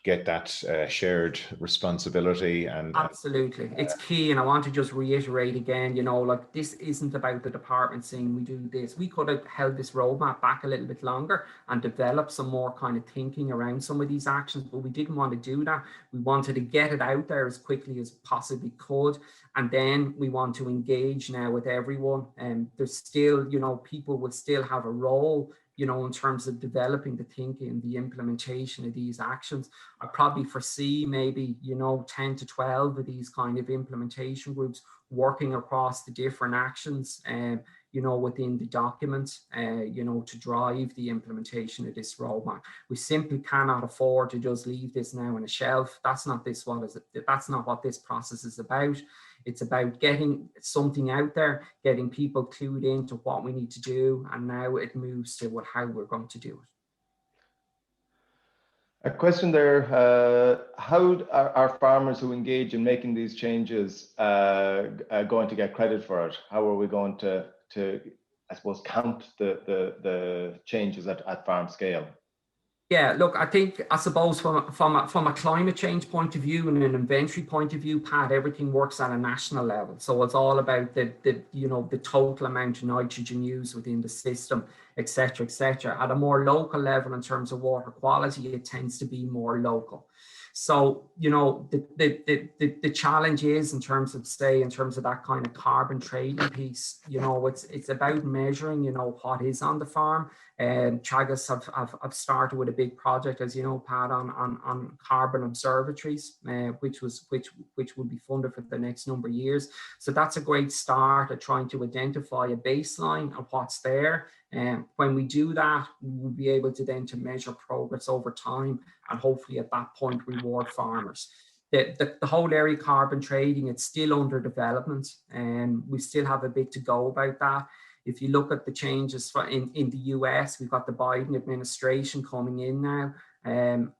get that shared responsibility. And absolutely, it's key. And I want to just reiterate again, like, this isn't about the department saying we do this. We could have held this roadmap back a little bit longer and developed some more kind of thinking around some of these actions, but we didn't want to do that. We wanted to get it out there as quickly as possibly could, and then we want to engage now with everyone. And there's still, people will still have a role, in terms of developing the thinking, the implementation of these actions. I probably foresee maybe, 10 to 12 of these kind of implementation groups working across the different actions, you know, within the document, you know, to drive the implementation of this roadmap. We simply cannot afford to just leave this now on a shelf. That's not what this process is about. It's about getting something out there, getting people clued into what we need to do, and now it moves to how we're going to do it. A question there, how are farmers who engage in making these changes going to get credit for it? How are we going to I suppose, count the changes at farm scale? Yeah, look, I suppose from a climate change point of view and an inventory point of view, Pat, everything works at a national level. So it's all about the you know, the total amount of nitrogen used within the system, et cetera, et cetera. At a more local level, in terms of water quality, it tends to be more local. So, you know, the challenge is in terms of that kind of carbon trading piece, you know, it's about measuring, you know, what is on the farm. And Teagasc have started with a big project, as you know, Pat, on carbon observatories, which will be funded for the next number of years. So that's a great start at trying to identify a baseline of what's there. And when we do that, we will be able to then to measure progress over time, and hopefully at that point reward farmers. The whole area of carbon trading, it's still under development, and we still have a bit to go about that. If you look at the changes in the US, we've got the Biden administration coming in now, and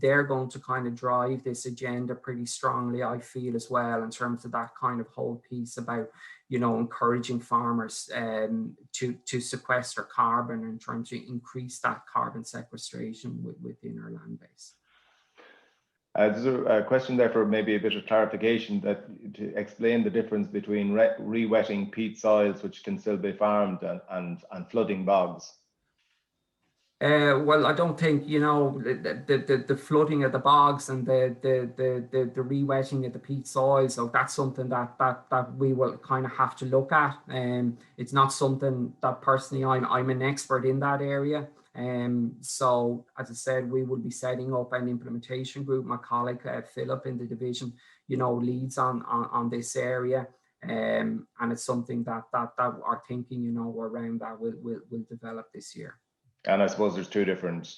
they're going to kind of drive this agenda pretty strongly, I feel, as well, in terms of that kind of whole piece about, you know, encouraging farmers to sequester carbon and trying to increase that carbon sequestration within our land base. There's a question there for maybe a bit of clarification, that to explain the difference between re-wetting peat soils, which can still be farmed, and flooding bogs. Well, I don't think, you know, the flooding of the bogs and the re-wetting of the peat soils, so that's something that we will kind of have to look at. It's not something that personally I'm an expert in that area. So as I said, we will be setting up an implementation group. My colleague Philip in the division, you know, leads on this area, and it's something that our thinking, you know, around that will develop this year. And I suppose there's two different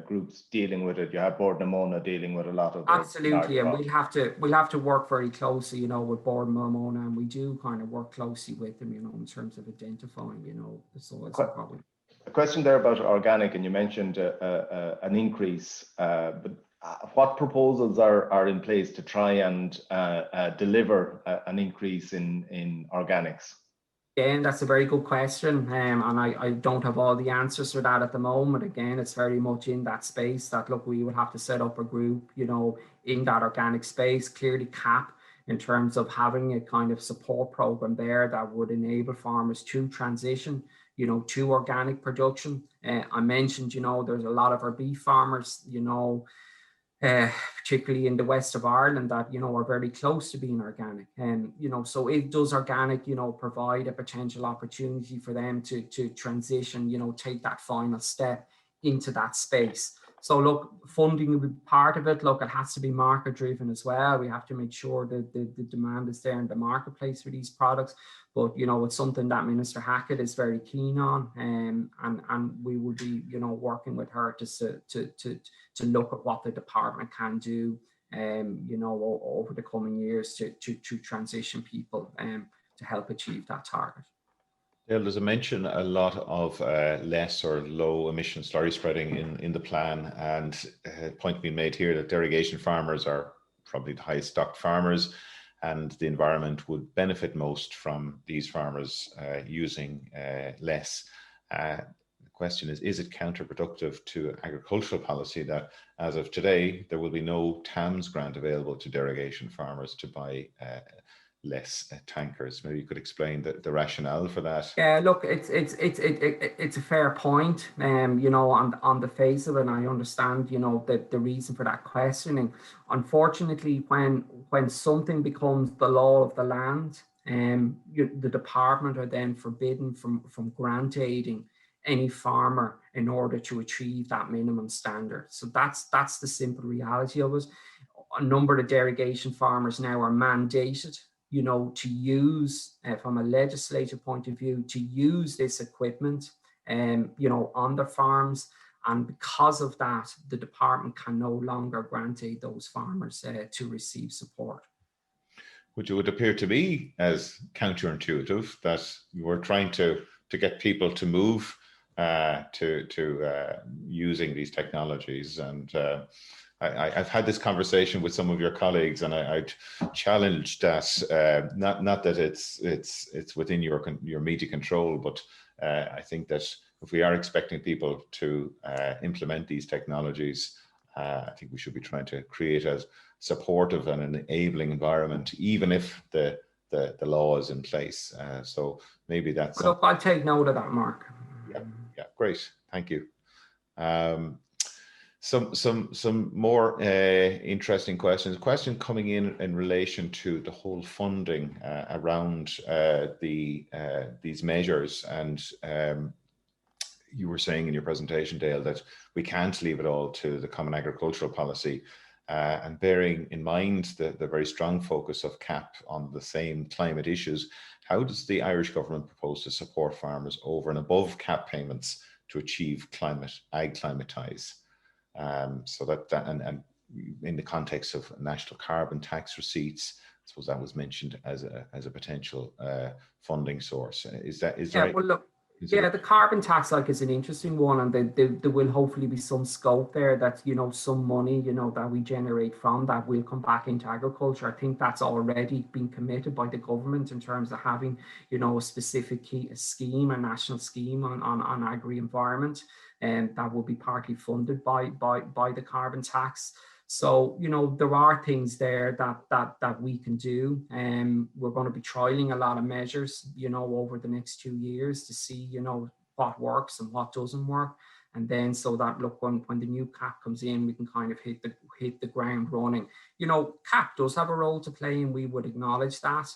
groups dealing with it. You have Bord na Móna dealing with a lot of absolutely, and we'll have to work very closely, you know, with Bord na Móna, and we do kind of work closely with them, you know, in terms of identifying, you know, the soils problem. A question there about organic, and you mentioned an increase, but what proposals are in place to try and deliver an increase in organics? Again, that's a very good question, and I don't have all the answers for that at the moment. Again, it's very much in that space that, look, we would have to set up a group, you know, in that organic space, clearly cap in terms of having a kind of support program there that would enable farmers to transition, you know, to organic production. I mentioned, you know, there's a lot of our beef farmers, you know, particularly in the west of Ireland, that, you know, are very close to being organic. And, you know, so it does organic, you know, provide a potential opportunity for them to transition, you know, take that final step into that space. So look, funding will be part of it. Look, it has to be market driven as well. We have to make sure that the demand is there in the marketplace for these products. But, you know, it's something that Minister Hackett is very keen on, and we will be, you know, working with her to look at what the department can do, you know, over the coming years to transition people to help achieve that target. Yeah, there's a mention a lot of less or low emission slurry spreading in the plan, and a point being made here that irrigation farmers are probably the highest stocked farmers, and the environment would benefit most from these farmers using less. The question is it counterproductive to agricultural policy that as of today there will be no TAMS grant available to irrigation farmers to buy less tankers? Maybe you could explain the rationale for that. Yeah, look, it's a fair point. You know, on the face of it, and I understand, you know, the reason for that questioning. Unfortunately, when something becomes the law of the land, the department are then forbidden from grant aiding any farmer in order to achieve that minimum standard. So that's the simple reality of it. A number of irrigation farmers now are mandated you know, to use, from a legislative point of view, to use this equipment, you know, on their farms. And because of that, the department can no longer grant aid those farmers to receive support. Which would appear to be as counterintuitive, that we're trying to get people to move to using these technologies. And I've had this conversation with some of your colleagues, and I'd challenge that, not that it's within your immediate control, but I think that if we are expecting people to implement these technologies, I think we should be trying to create a supportive and an enabling environment, even if the law is in place. So maybe that's. Look, I'll take note of that, Mark. Yeah, great, thank you. Some more interesting questions. Question coming in relation to the whole funding around these measures, and you were saying in your presentation, Dale, that we can't leave it all to the Common Agricultural Policy, and bearing in mind the very strong focus of CAP on the same climate issues, how does the Irish government propose to support farmers over and above CAP payments to achieve AgClimatise? So that and in the context of national carbon tax receipts, I suppose that was mentioned as a potential funding source. Is that right? Well, look, yeah, the carbon tax, like, is an interesting one, and there will hopefully be some scope there that, you know, some money, you know, that we generate from that will come back into agriculture. I think that's already been committed by the government in terms of having, you know, a specific scheme, a national scheme on agri-environment, and that will be partly funded by the carbon tax. So, you know, there are things there that we can do, and we're going to be trialing a lot of measures, you know, over the next 2 years to see, you know, what works and what doesn't work, and then so that, look, when the new CAP comes in, we can kind of hit the ground running. You know, CAP does have a role to play, and we would acknowledge that.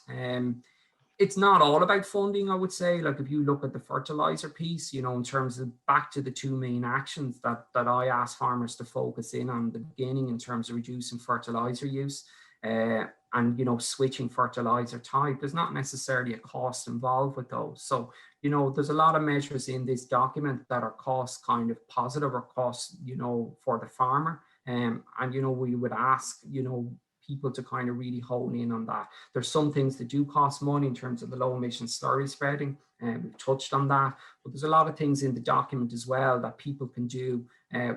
It's not all about funding, I would say. Like, if you look at the fertilizer piece, you know, in terms of back to the two main actions that I asked farmers to focus in on the beginning, in terms of reducing fertilizer use and, you know, switching fertilizer type, there's not necessarily a cost involved with those. So, you know, there's a lot of measures in this document that are cost kind of positive, or cost, you know, for the farmer. And, you know, we would ask, you know, people to kind of really hone in on that. There's some things that do cost money in terms of the low emission slurry spreading, and we've touched on that, but there's a lot of things in the document as well that people can do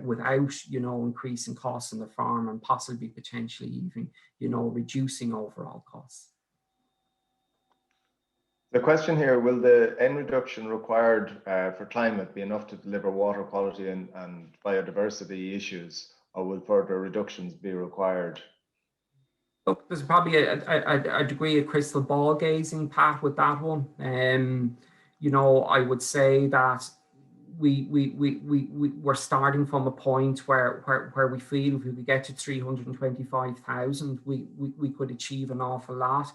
without, you know, increasing costs on the farm, and possibly potentially even, you know, reducing overall costs. The question here, will the N reduction required for climate be enough to deliver water quality and biodiversity issues, or will further reductions be required? Look, there's probably a degree of crystal ball gazing, Pat, with that one. You know, I would say that we're starting from a point where we feel if we could get to 325,000, we could achieve an awful lot.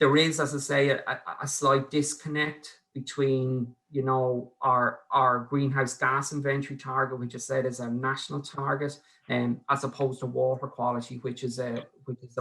There is, as I say, a slight disconnect between, you know, our greenhouse gas inventory target, which I said is a national target, as opposed to water quality, which is a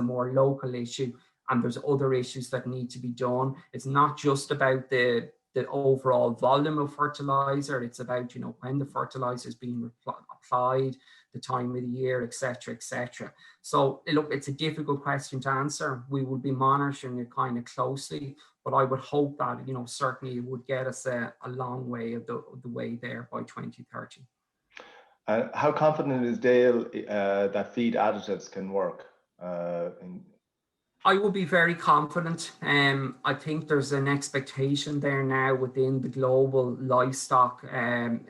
more local issue, and there's other issues that need to be done. It's not just about the overall volume of fertilizer, it's about, you know, when the fertilizer is being applied, the time of the year, etc., etc. So look, it's a difficult question to answer. We will be monitoring it kind of closely, but I would hope that, you know, certainly it would get us a long way of the way there by 2030. How confident is Dale that feed additives can work? I would be very confident. I think there's an expectation there now within the global livestock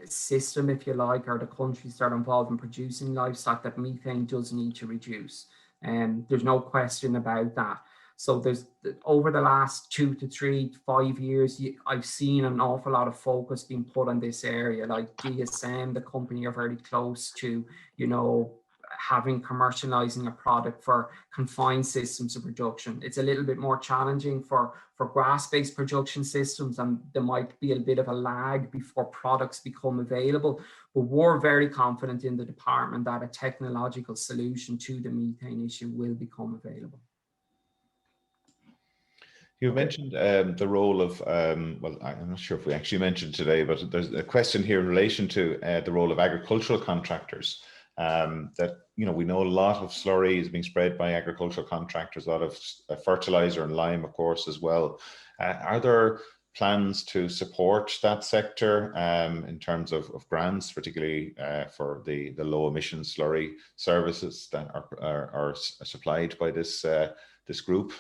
system, if you like, or the countries that are involved in producing livestock, that methane does need to reduce. There's no question about that. So there's, over the last 2 to 3 to 5 years, I've seen an awful lot of focus being put on this area. Like DAFM, the company, are very close to, you know, commercializing a product for confined systems of production. It's a little bit more challenging for grass-based production systems, and there might be a bit of a lag before products become available. But we're very confident in the department that a technological solution to the methane issue will become available. You mentioned the role of, well, I'm not sure if we actually mentioned today, but there's a question here in relation to the role of agricultural contractors. That, you know, we know a lot of slurry is being spread by agricultural contractors, a lot of fertilizer and lime, of course, as well. Are there plans to support that sector in terms of grants, particularly for the low emission slurry services that are supplied by this group?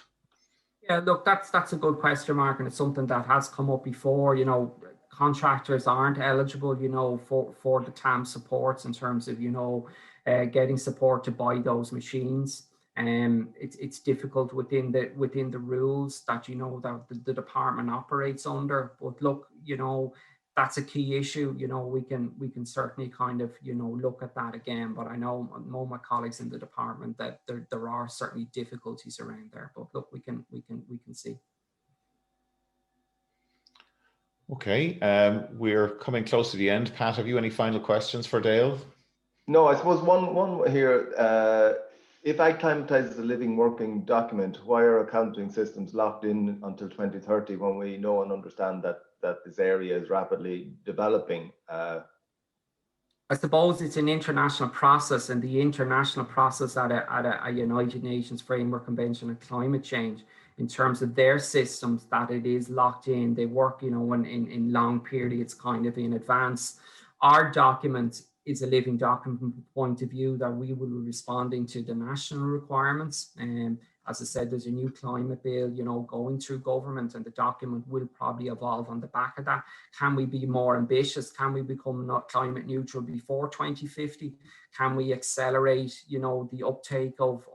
Yeah, look, that's a good question, Mark, and it's something that has come up before. You know, contractors aren't eligible, you know, for the TAM supports in terms of, you know, getting support to buy those machines. It's difficult within the rules that, you know, that the department operates under. But look, you know, that's a key issue. You know, we can certainly kind of, you know, look at that again. But I know my colleagues in the department that there are certainly difficulties around there. But look, we can see. Okay, we're coming close to the end. Pat, have you any final questions for Dale? No, I suppose one here. If AgClimatise is a living, working document, why are accounting systems locked in until 2030 when we know and understand that this area is rapidly developing? I suppose it's an international process, and the international process at a United Nations Framework Convention on Climate Change, in terms of their systems, that it is locked in. They work, you know, in long periods, kind of in advance. Our document is a living document from the point of view that we will be responding to the national requirements. And as I said, there's a new climate bill, you know, going through government, and the document will probably evolve on the back of that. Can we be more ambitious? Can we become not climate neutral before 2050? Can we accelerate, you know, the uptake of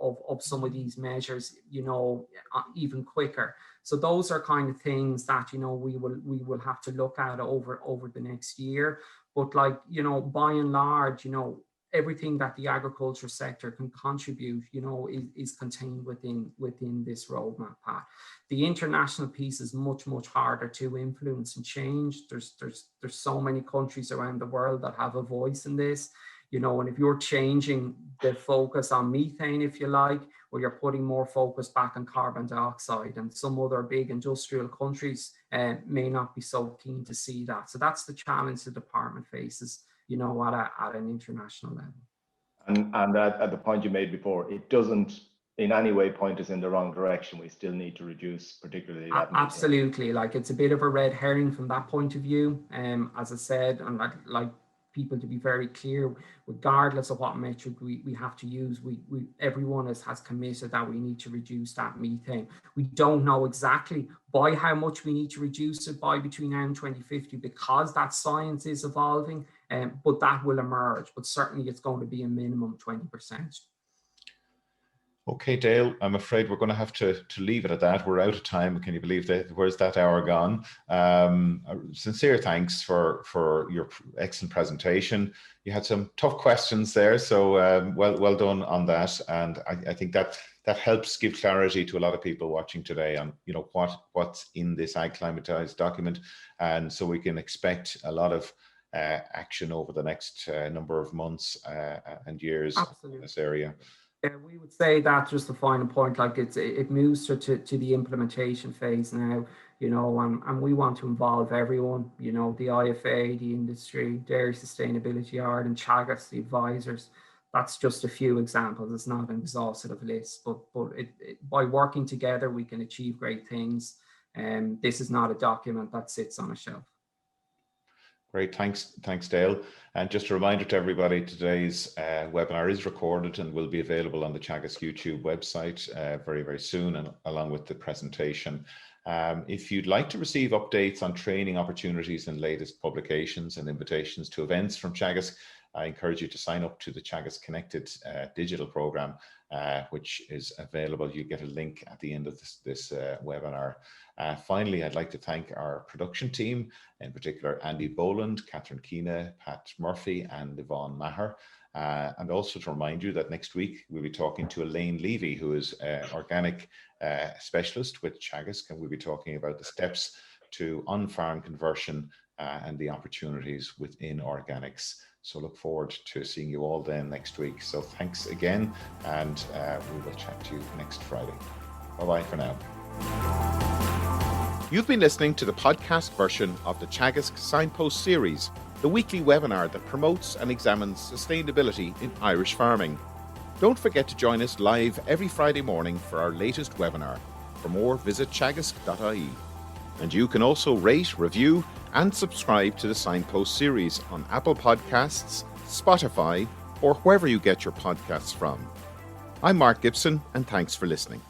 some of these measures, you know, even quicker? So those are kind of things that, you know, we will have to look at over the next year. But like, you know, by and large, you know, everything that the agriculture sector can contribute, you know, is contained within this roadmap path. The international piece is much harder to influence and change. There's so many countries around the world that have a voice in this, you know, and if you're changing the focus on methane, if you like, or you're putting more focus back on carbon dioxide, and some other big industrial countries may not be so keen to see that. So that's the challenge the department faces, you know, at an international level. And at the point you made before, it doesn't in any way point us in the wrong direction. We still need to reduce, particularly that. Absolutely, like it's a bit of a red herring from that point of view. As I said, and like people to be very clear, regardless of what metric we have to use, everyone has committed that we need to reduce that methane. We don't know exactly by how much we need to reduce it by between now and 2050, because that science is evolving, but that will emerge. But certainly it's going to be a minimum 20%. Okay, Dale, I'm afraid we're going to have to leave it at that. We're out of time. Can you believe that? Where's that hour gone? Sincere thanks for your excellent presentation. You had some tough questions there, so well done on that. And I think that helps give clarity to a lot of people watching today on, you know, what's in this AgClimatise document, and so we can expect a lot of action over the next number of months and years. Absolutely. In this area. We would say that, just a final point, like it moves to the implementation phase now, you know, and we want to involve everyone, you know, the IFA, the industry, Dairy Sustainability Ireland, Teagasc, the advisors. That's just a few examples. It's not an exhaustive list, but by working together, we can achieve great things. And this is not a document that sits on a shelf. Great, thanks Dale. And just a reminder to everybody, today's webinar is recorded and will be available on the Teagasc YouTube website very soon, and along with the presentation. If you'd like to receive updates on training opportunities and latest publications and invitations to events from Teagasc, I encourage you to sign up to the Teagasc Connected digital program, which is available. You get a link at the end of this webinar. Finally, I'd like to thank our production team, in particular Andy Boland, Catherine Keena, Pat Murphy, and Yvonne Maher. And also to remind you that next week we'll be talking to Elaine Levy, who is an organic specialist with Teagasc, and we'll be talking about the steps to on-farm conversion and the opportunities within organics. So look forward to seeing you all then next week. So thanks again, and we will chat to you next Friday. Bye-bye for now. You've been listening to the podcast version of the Teagasc Signpost series, the weekly webinar that promotes and examines sustainability in Irish farming. Don't forget to join us live every Friday morning for our latest webinar. For more, visit teagasc.ie. And you can also rate, review, and subscribe to the Signpost series on Apple Podcasts, Spotify, or wherever you get your podcasts from. I'm Mark Gibson, and thanks for listening.